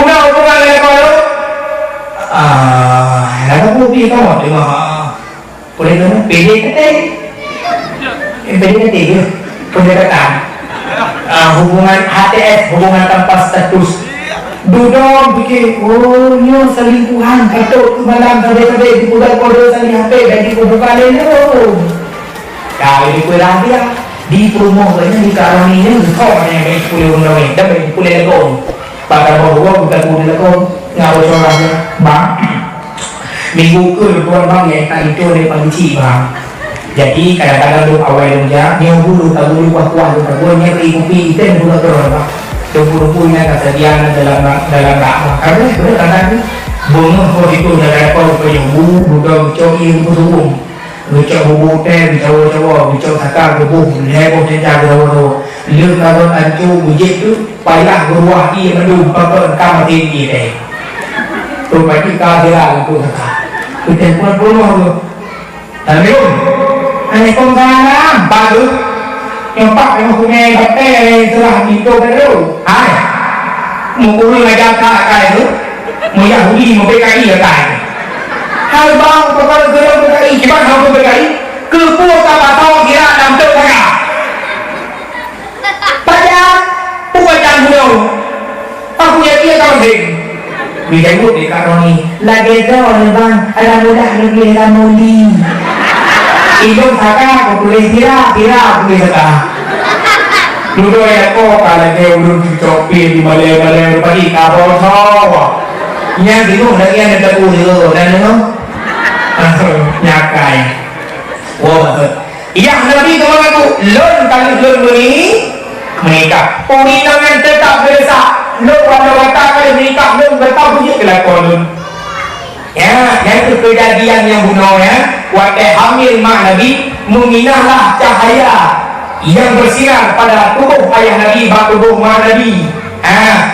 hubungan dengan kau ada kopi kau tengok boleh tu PDKT PDKT ke pendekatan hubungan HTS, hubungan tanpa status. Duduk fikir, oh ni selingkuhan, katuk malam tadi dipudak kode saling HP dan dibuka lelu. Kalau dipudak dia di promo banyak di karoni ni kau yang baik pulih undang ni, dah baik pulih lekong. Pada bawa bukan pulih lekong, ngawal orangnya bang. Minggu ke tuan bang yang tak itu dari panci bang. Jadi kadang-kadang lu awal dia, dia bulu tak bulu kuah-kuah tu tak bulu ni kopi itu yang bulu terus bang. Tumpu-tumpunya kesediaan dalam dakwah. Karena kadang-kadang bunga kau itu dalam kau penyembuh, bukan coki buku, bukan buku teh, bicara-bicara, bicara sakar buku, lepas cerita bicara, lihat kalau ancu bujit tu payah beruah ia mendung pakai kamar tinggi teh. Tu bagi kehadiran tu sakar. Kita pun peluh tu. Tapi ane kau salam bagus. Yang pak yang punya baterai telah itu baru. Hai, mau kulit aja tak itu, mau Yahudi mau PKI ya tak. Hai bang, kalau kerja PKI, gimana kamu PKI? Kepua apa tahu kira dalam tu saya. Pada puajan beliau, aku yang dia tahu sih. Bijak di karoni, lagi jauh bang, ada mudah lagi ada muli. Idung saka aku boleh kira boleh saka. Dulu ya kok kalau dia belum dicopi di balai pagi kabel tahu. Yang itu lagi yang ada ulo dan itu nyakai. Wah, yang Nabi kemana tu? Lon kalau lon beri menikah. Perundangan tetap bersa. Lon wata kalau menikah lon bertahu punya kelakon. Ya, itu kejadian yang bunuh ya. Waktu hamil mak Nabi, meminahlah cahaya yang bersinar pada tubuh ayah Nabi, tubuh mak Nabi.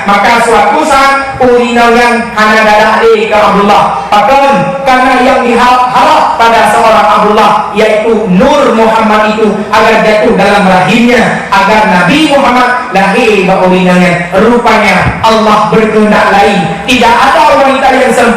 Maka suatu saat urinangan hana darah ke Abdullah. Bahkan karena yang diharap pada seorang Abdullah, yaitu Nur Muhammad itu agar jatuh dalam rahimnya, agar Nabi Muhammad lahir urinangan. Rupanya Allah berkehendak lain. Tidak ada wanita yang sempurna.